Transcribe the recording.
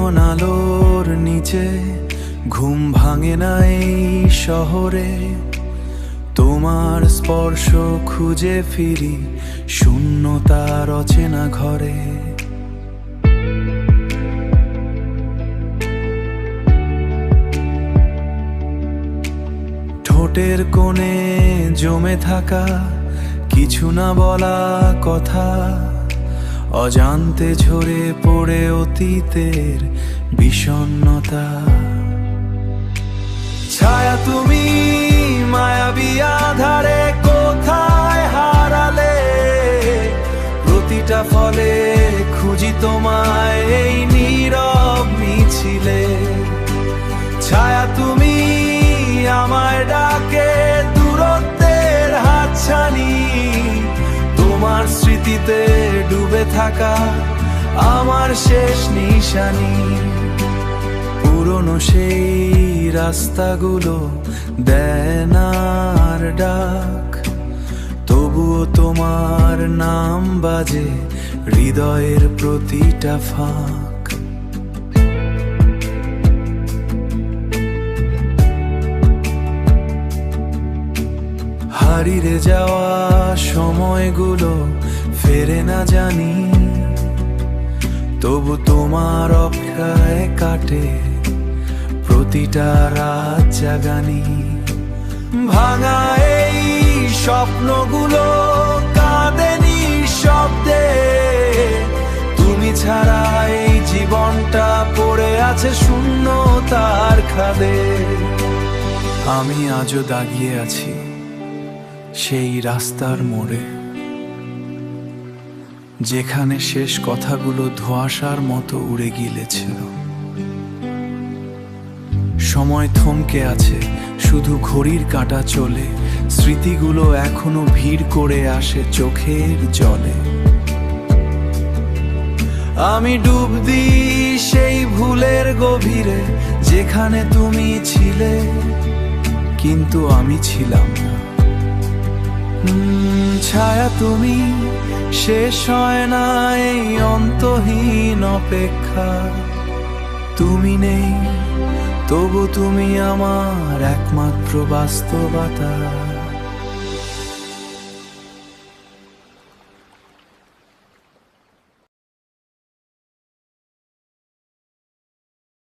নিয়ন আলোর নিচে ঘুম ভাঙে না এই শহরে। তোমার স্পর্শ খুঁজে ফিরি শূন্যতার অচেনা ঘরে। ঠোঁটের কোণে জমে থাকা কিছু না বলা কথা, অজান্তে ঝরে পড়ে অতীতের বিষণ্ণতা। ছায়া তুমি মায়াবী আধারে কোথায় হারালে, প্রতিটা ফলে খুঁজি তোমায় এই নীরব মিছিলে। ছায়া তুমি আমায় ডাকে দূরত্বের হাতছানি, তোমার স্মৃতিতে ডুবে থাকা আমার শেষ নিশানি। পুরনো সেই রাস্তাগুলো দেয় না আর ডাক, তবুও তোমার নাম বাজে হৃদয়ের প্রতিটা ফাঁক। হারিয়ে যাওয়া সময়গুলো ফেরে না জানি, তবু তোমার অপেক্ষায় কাটে প্রতিটা রাত জাগানি। ভাঙা এই স্বপ্নগুলো কাঁদেনি শব্দে, তুমি ছাড়া এই জীবনটা পড়ে আছে শূন্যতার খাদে। আমি আজও দাগিয়ে আছি সেই রাস্তার মোড়ে, যেখানে শেষ কথাগুলো ধোঁয়াশার মতো উড়ে গিলেছিল। সময় থমকে আছে, শুধু ঘড়ির কাঁটা চলে, স্মৃতিগুলো এখনো ভিড় করে আসে চোখের জলে। আমি ডুব দিই সেই ভুলের গভীরে, যেখানে তুমি ছিলে কিন্তু আমি ছিলাম না। ছায়া তুমি শেষ হয় না এই অন্তহীন অপেক্ষা, তুমি নেই তবু তুমি আমার একমাত্র বাস্তবতা।